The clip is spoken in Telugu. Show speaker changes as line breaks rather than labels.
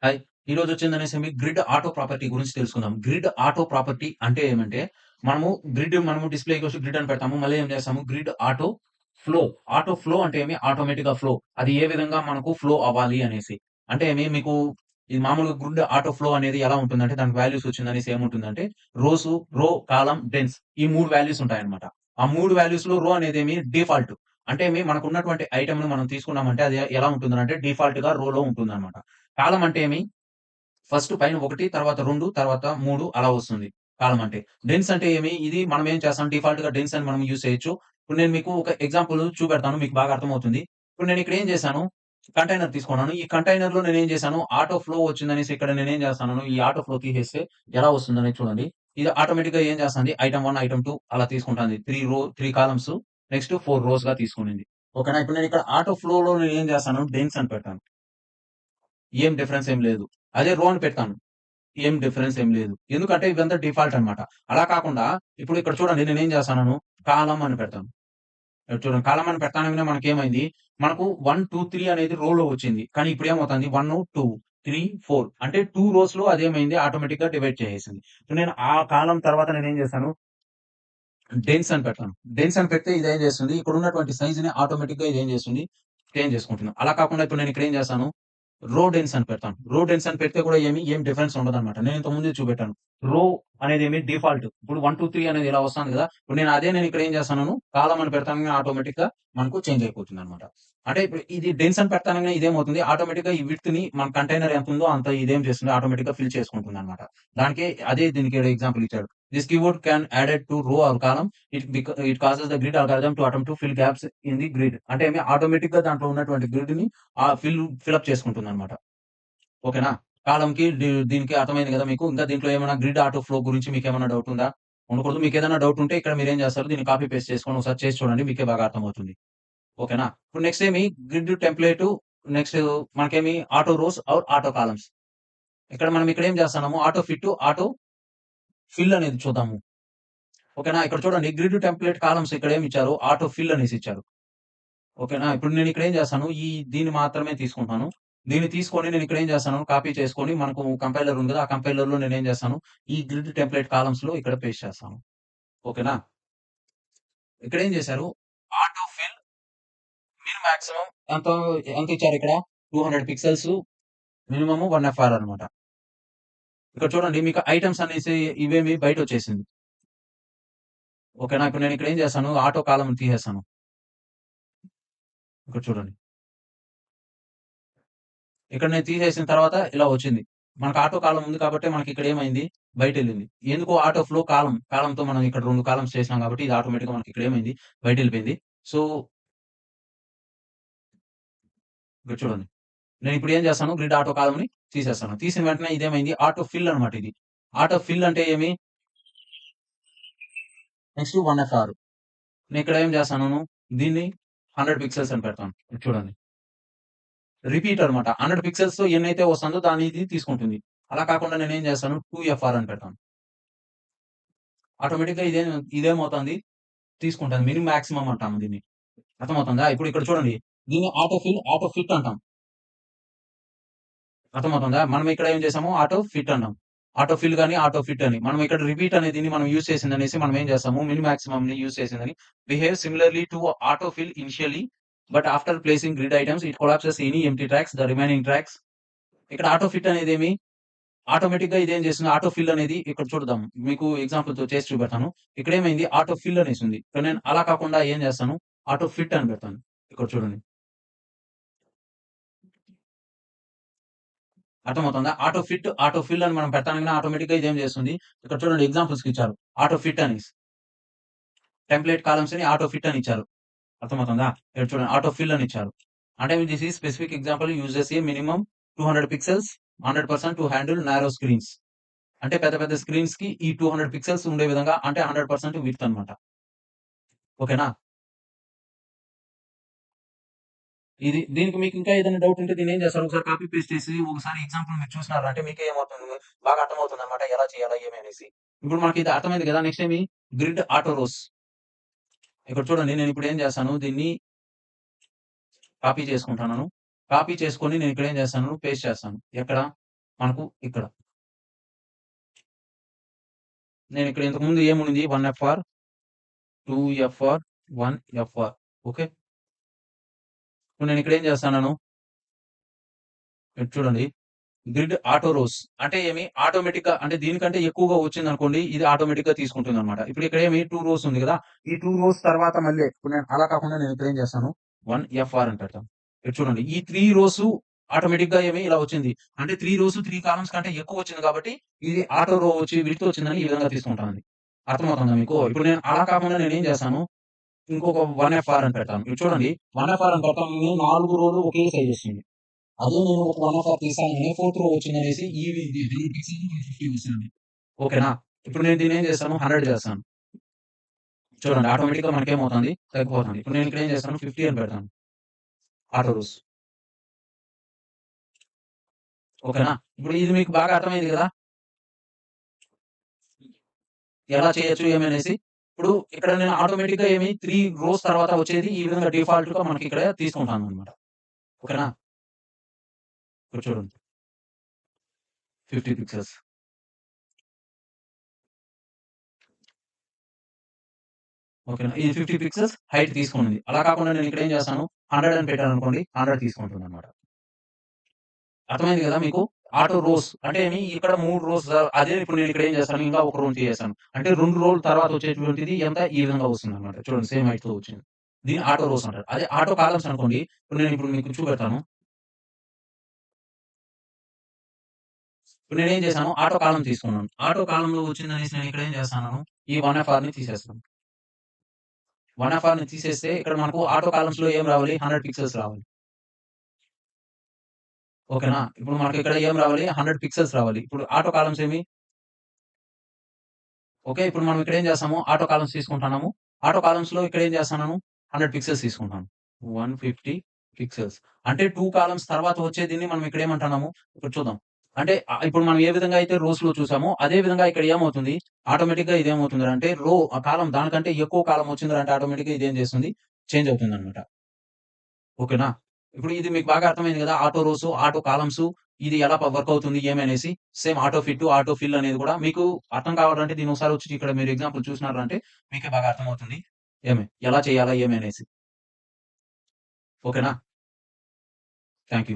హాయ్. ఈరోజొచ్చిందనేసి గ్రిడ్ ఆటో ప్రాపర్టీ గురించి తెలుసుకుందాం. గ్రిడ్ ఆటో ప్రాపర్టీ అంటే ఏమంటే, మనము డిస్‌ప్లేకొచ్చి గ్రిడ్ అని పెడతాము. మళ్ళీ ఏం చేస్తాము grid auto flow. Auto flow అంటే ఆటోమేటిక్‌గా ఫ్లో. అది ఏ విధంగా మనకు ఫ్లో అవ్వాలి అనేసి. అంటే మీకు ఇది మామూలుగా గ్రిడ్ ఆటో ఫ్లో అనేది ఎలా ఉంటుందంటే దానికి వాల్యూస్ వచ్చిందనేసి ఏముంటుందంటే రో, కాలమ్, డెన్స్ ఈ 3 వాల్యూస్ ఉంటాయన్నమాట. ఆ 3 వాల్యూస్‌లో రో అనేదేమి డిఫాల్ట్. అంటే మనకున్నటువంటి ఐటెమ్‌ని మనం తీసుకున్నామంటే అది ఎలా ఉంటుందనంటే డిఫాల్ట్‌గా రోలో ఉంటుందన్నమాట. కాలమ్ అంటే ఫస్ట్ పైన 1 తర్వాత 2 తర్వాత 3 అలా వస్తుంది కాలమ్ అంటే. డెన్స్ అంటే ఇది మనం ఏం చేస్తాం డిఫాల్ట్‌గా డెన్స్ అని మనం యూజ్ చేయొచ్చు. ఇప్పుడు నేను మీకు ఒక ఎగ్జాంపుల్ చూపెడతాను. మీకు బాగా అర్థమవుతుంది. ఇప్పుడు నేను ఇక్కడ ఏం చేశాను, కంటైనర్ తీసుకున్నాను. ఈ కంటైనర్‌లో నేనేం చేశాను, ఆటో ఫ్లో వచ్చిందనేసి ఇక్కడ నేనేం చేస్తున్నాను, ఈ ఆటో ఫ్లో తీసేస్తే ఎలా వస్తుందనేది చూడండి. ఇది ఆటోమేటిక్‌గా ఏం చేస్తుంది, ఐటెమ్ 1, ఐటెమ్ 2 అలా తీసుకుంటాంది. 3 కాలమ్స్ నెక్స్ట్ 4 రోస్‌గా తీసుకునింది. ఓకేనా? ఇప్పుడు నేను ఇక్కడ ఆటో ఫ్లోలో నేనేం చేస్తాను, డెన్స్ అని పెట్టాను. ఏం డిఫరెన్స్ ఏం లేదు. అదే రో అని పెట్టాను. ఏం డిఫరెన్స్ ఏం లేదు. ఎందుకంటే ఇవంతా డిఫాల్ట్ అన్నమాట. అలా కాకుండా ఇప్పుడు ఇక్కడ చూడండి నేనేం చేస్తున్నాను, కాలమ్ అని పెడతాను. ఇక్కడ చూడండి కాలమ్ అని పెట్టగానే మనకేమైంది, మనకు 1, 2, 3 అనేది రోలో వచ్చింది. కానీ ఇప్పుడేమవుతుంది 1, 2, 3, 4 అంటే 2 రోస్‌లో అదేమైంది ఆటోమేటిక్‌గా డివైడ్ చేసేసింది. సో, నేను ఆ కాలమ్ తర్వాత నేనేం చేశాను, డెన్స్ అని పెడతాను. డెన్స్ అని పెడితే ఇదేం చేస్తుంది, ఇక్కడున్నటువంటి సైజ్‌ని ఆటోమేటిక్‌గా ఇదేం చేస్తుంది, చేంజ్ చేసుకుంటుంది. అలా కాకుండా ఇప్పుడు నేను ఇక్కడ ఏం చేస్తాను, రో డెన్స్ అని పెడతాను. రో డెన్స్ అని పెడితే కూడా ఏం డిఫరెన్స్ ఉండదన్నమాట. నేను ఇంతకు ముందే చూపెట్టాను. రో అనేదేమి డిఫాల్ట్. ఇప్పుడు 1, 2, 3 అనేది ఇలా వస్తాంది గదా! ఇప్పుడు నేను ఇక్కడ ఏం చేస్తున్నాను, కాలమ్ అని పెడతాను ఆటోమేటిక్‌గా మనకు చేంజ్ అయిపోతుందన్నమాట. అంటే ఇప్పుడు ఇది డెన్స్ అని పెడతానంగానే ఇదేమవుతుంది ఆటోమేటిక్‌గా ఈ విడ్త్‌ని మన కంటైనర్ ఎంతుందో అంత ఇదేం చేస్తుంది ఆటోమేటిక్‌గా ఫిల్ చేసుకుంటుందన్నమాట. దీనికి ఎగ్జాంపుల్ ఇచ్చాడు. This keyword can added to రో are column. It causes the grid algorithm to attempt to fill gaps in the grid. అంటే ఆటోమేటిక్‌గా దాంట్లో ఉన్నటువంటి గ్రిడ్‌ని ఫిల్ అప్ చేసుకుంటుందన్నమాట. ఓకేనా? కాలమ్‌కి దీనికి అర్థమైంది గదా మీకు. ఇంకా దీంట్లో ఏమైనా గ్రిడ్ ఆటో ఫ్లో గురించి మీకేమైనా డౌట్ ఉందా? ఉండకూడదు. మీకేదైనా డౌట్ ఉంటే ఇక్కడ మీరేం చేస్తారు, దీన్ని కాపీ పేస్ట్ చేసుకొని ఒకసారి చేసి చూడండి. మీకే బాగా అర్థమవుతుంది. ఓకేనా? ఇప్పుడు next grid template, next auto rows or auto columns. ఇక్కడ ఏం చేస్తున్నాము, ఆటో ఫిట్, ఆటో ఫిల్ అనేది చూద్దాము. ఓకేనా? ఇక్కడ చూడండి గ్రిడ్ టెంప్లేట్ కాలమ్స్ ఇక్కడేమిచ్చారు, ఆటో ఫిల్ అనేసి ఇచ్చారు. ఓకేనా? ఇప్పుడు నేనిక్కడ ఏం చేస్తాను, దీన్ని మాత్రమే తీసుకుంటాను. దీన్ని తీసుకొని నేనిక్కడ ఏం చేస్తాను, కాపీ చేసుకొని మనకు కంపైలర్ ఉంది కదా! ఆ కంపైలర్‌లో నేనేం చేస్తాను, ఈ గ్రిడ్ టెంప్లేట్ కాలమ్స్‌లో ఇక్కడ పేస్ట్ చేస్తాను. ఓకేనా? ఇక్కడేం చేశారు, ఆటో ఫిల్ మాక్సిమం ఎంతో ఎంతిచ్చారిక్కడ 200 పిక్సెల్స్, మినిమమ్ 1 ఎఫ్ఆర్ అన్నమాట. ఇక్కడ చూడండి మీకు ఐటెమ్స్ అనేసి బయటొచ్చేసింది. ఓకేనా? ఇప్పుడు నేనిక్కడ ఏం చేస్తాను, ఆటో కాలమ్‌ని తీసేస్తాను. ఇక్కడ చూడండి. ఇక్కడ నేను తీసేసిన తర్వాత ఇలా వచ్చింది. మనకు ఆటో కాలమ్ ఉంది కాబట్టి మనకిక్కడ ఏమైంది, బయటెళ్ళింది. ఎందుకు ఆటో ఫ్లో కాలమ్‌తో మనం ఇక్కడ 2 కాలమ్స్ చేసినాం కాబట్టి ఇది ఆటోమేటిక్‌గా మనకిక్కడ ఏమైంది, బయటెళ్ళిపోయింది. సో, ఇక్కడ చూడండి. నేనిప్పుడు ఏం చేస్తాను, గ్రిడ్ ఆటో కాలమ్‌ని తీసేస్తాను. తీసిన వెంటనే ఇదేమైంది, ఆటో ఫిల్ అన్నమాట ఇది. ఆటో ఫిల్ అంటే నెక్స్ట్ 1 ఎఫ్ఆర్. నేనిక్కడ ఏం చేస్తాను, దీన్ని 100 పిక్సెల్స్ అని పెడతాను. ఇది చూడండి. రిపీట్ అన్నమాట. 100 పిక్సెల్స్‌తో ఎన్నైతే వస్తుందో దాన్ని ఇది తీసుకుంటుంది. అలా కాకుండా నేనేం చేస్తాను, 2 ఎఫ్ఆర్ అని పెడతాను. ఆటోమేటిక్‌గా ఇదేమవుతుంది, తీసుకుంటాను. మాక్సిమం అంటాము దీన్ని. అర్థమవుతుందా? ఇప్పుడు ఇక్కడ చూడండి. దీన్ని ఆటో ఫిట్ అంటాం. అర్థమవుతుందా? మనం ఇక్కడ ఏం చేసాము, ఆటో ఫిట్ అన్నాం. ఆటో ఫిల్ గాని, ఆటో ఫిట్ అని. మనం ఇక్కడ రిపీట్ అనే దీన్ని మనం యూజ్ చేసిందనేసి మనం ఏం చేస్తాము, మాక్సిమమ్‌ని యూజ్ చేసిందని behave similarly to auto fill initially but after placing grid items it collapses any empty tracks the remaining tracks. ఇక్కడ ఆటో ఫిట్ అనేదేమి ఆటోమేటిక్‌గా ఇదేం చేస్తుంది, ఆటో ఫిల్ అనేది ఇక్కడ చూద్దాం. మీకు ఎగ్జాంపుల్‌తో చేసి చూపెడతాను. ఇక్కడేమైంది ఆటో ఫిల్ అనేసుంది. ఇక్కడ నేను అలా కాకుండా ఏం చేస్తాను, ఆటో ఫిట్ అని పెడతాను. ఇక్కడ చూడండి. అర్థమవుతుందా? ఆటో ఫిల్ అని మనం పెట్టంగానే ఆటోమేటిక్‌గా ఇదేం చేస్తుంది, ఇక్కడ చూడండి ఎగ్జాంపుల్స్‌కి ఇచ్చారు. ఆటో ఫిట్ అనేసి. టెంప్లేట్ కాలమ్స్‌ని ఆటో ఫిట్ అని ఇచ్చారు. అర్థమవుతుందా? ఇక్కడ చూడండి ఆటో ఫిల్ అని ఇచ్చారు. అంటే this is specific example uses minimum 200 pixels 100% to handle narrow screens. అంటే పెద్ద పెద్ద స్క్రీన్స్‌కి ఈ 200 పిక్సెల్స్ ఉండే విధంగా అంటే 100% విడ్త్ అన్నమాట. ఓకేనా? దీనికి మీకు ఇంకా ఏదైనా డౌట్ ఉంటే దీన్నేం చేస్తారు, ఒకసారి కాపీ పేస్ట్ చేసి ఒకసారి ఎగ్జాంపుల్ మీరు చూసినారంటే మీకే ఏమవుతుంది, బాగా అర్థమవుతుందన్నమాట ఎలా చేయాలా ఏమి అనేసి. ఇప్పుడు మనకి ఇది అర్థమైంది కదా! Next grid auto rows. ఇక్కడ చూడండి నేనిప్పుడు ఏం చేస్తాను, దీన్ని కాపీ చేసుకుంటున్నాను. కాపీ చేసుకొని నేనిక్కడ ఏం చేస్తాను, పేస్ట్ చేస్తాను. ఎక్కడ? మనకు ఇక్కడ. నేనిక్కడ ఇంతకుముందు ఏముండింది 1 ఎఫ్ఆర్, 2 ఎఫ్ఆర్, 1 ఎఫ్ఆర్. ఓకే. ఇప్పుడు నేనిక్కడ ఏం చేస్తున్నాను, ఇటు చూడండి. గ్రిడ్ ఆటో రోస్ అంటే ఏమి ఆటోమేటిక్‌గా అంటే దీనికంటే ఎక్కువగా వచ్చిందనుకోండి, ఇది ఆటోమేటిక్‌గా తీసుకుంటుందన్నమాట. ఇప్పుడు ఇక్కడ ఏమి 2 రోస్ ఉంది గదా! ఈ 2 రోస్ తర్వాత మళ్ళీ ఇప్పుడు నేను అలా కాకుండా నేను ఇక్కడ ఏం చేస్తాను 1 ఎఫ్ఆర్ అని పెడతాను. ఇటు చూడండి. ఈ 3 రోసు ఆటోమేటిక్‌గా ఏమి ఇలా వచ్చింది. అంటే 3 రోస్ 3 కాలమ్స్ కంటే ఎక్కువ వచ్చింది కాబట్టి ఇది ఆటో రో వచ్చి విడ్త్ వచ్చిందని ఈ విధంగా తీసుకుంటానండి. అర్థమవుతుందా మీకు? ఇప్పుడు నేను అలా కాకుండా నేనేం చేస్తాను, ఇంకొక 1 ఎఫ్ఆర్ అని పెడతాను. ఇటు చూడండి. 1 ఎఫ్ఆర్ అని పెడతాను. 4 రోలు ఒకే సైజ్ వస్తుంది. అదే నేను ఒక 1 ఆఫ్ తీసానని 4th రో వచ్చిందనేసి ఇది 100 పిక్సెల్‌కి 150 వస్తుంది. ఓకేనా? ఇప్పుడు నేను దీన్నేం చేస్తాను 100 చేస్తాను. చూడండి ఆటోమేటిక్‌గా మనకేమవుతుంది తగ్గిపోతుంది. ఇప్పుడు నేను ఇక్కడ ఏం చేస్తాను 50 అని పెడతాను. Auto rules. ఓకేనా? ఇప్పుడు ఇది మీకు బాగా అర్థమైంది గదా! ఎలా చేయొచ్చు ఏమనేసి. ఇప్పుడు ఇక్కడ నేను ఆటోమేటిక్‌గా 3 రోస్ తర్వాత వచ్చేది ఈ విధంగా డిఫాల్ట్‌గా మనకి ఇక్కడ తీసుకుంటానన్నమాట. ఓకేనా? ఇప్పుడు చూడండి 50 పిక్సెల్స్. ఓకేనా? ఇది 50 పిక్సెల్స్ హైట్ తీసుకుంది. అలా కాకుండా నేను ఇక్కడ ఏం చేస్తాను 100 అని పెట్టాననుకోండి 100 తీసుకుంటుందన్నమాట. అర్థమైంది గదా మీకు? ఆటో రోస్ అంటే ఇక్కడ 3 రోస్ అదే ఇప్పుడు నేను ఇక్కడ ఏం చేస్తాను ఇంకా ఒక రో చేసేసాను. అంటే 2 రోల తర్వాత వచ్చేటువంటిది ఎంత ఈ విధంగా వస్తుందన్నమాట. చూడండి సేమ్ హైట్‌తో వచ్చింది. దీన్ని ఆటో రోస్ అంటారు. అదే ఆటో కాలమ్స్ అనుకోండి. ఇప్పుడు మీకు చూపెడతాను. ఇప్పుడు నేనేం చేశాను ఆటో కాలమ్ తీసుకున్నాను. ఆటో కాలమ్‌లో వచ్చిందనేసి నేను ఇక్కడ ఏం చేస్తున్నాను ఈ 1 ఎఫ్ఆర్‌ని తీసేస్తాను. 1 ఎఫ్ఆర్‌ని తీసేస్తే ఇక్కడ మనకు ఆటో కాలమ్స్‌లో ఏం రావాలి 100 పిక్సెల్స్ రావాలి. ఓకేనా? ఇప్పుడు మనకి ఇక్కడ ఏం రావాలి 100 పిక్సెల్స్ రావాలి. ఇప్పుడు ఆటో కాలమ్స్ ఓకే. ఇప్పుడు మనం ఇక్కడ ఏం చేస్తాము ఆటో కాలమ్స్ తీసుకుంటున్నాము. ఆటో కాలమ్స్‌లో ఇక్కడ ఏం చేస్తున్నాను 100 పిక్సెల్స్ తీసుకుంటాను. 150 పిక్సెల్స్. అంటే 2 కాలమ్స్ తర్వాత వచ్చేదిన్ని మనం ఇక్కడ ఏమంటున్నాము ఇప్పుడు చూద్దాం. అంటే ఇప్పుడు మనం ఏ విధంగా అయితే రోస్‌లో చూసామో అదే విధంగా ఇక్కడ ఏమవుతుంది ఆటోమేటిక్‌గా ఇదేమవుతుందిరా అంటే కాలమ్ దానికంటే ఎక్కువ కాలమ్ వచ్చిందిరా అంటే ఆటోమేటిక్‌గా ఇదేం చేస్తుంది చేంజ్ అవుతుందన్నమాట. ఓకేనా? ఇప్పుడు ఇది మీకు బాగా అర్థమైంది గదా! ఆటో రోసు, ఆటో కాలమ్సు ఇది ఎలా వర్క్ అవుతుంది ఏమనేసి. Same auto fit, auto fill అనేది గూడా మీకు అర్థం కావాలంటే దీన్ని ఒకసారి వచ్చి ఇక్కడ మీరు ఎగ్జాంపుల్ చూసినారంటే మీకే బాగా అర్థమవుతుంది. ఎలా చేయాలా ఏమి అనేసి. ఓకేనా? Thank you.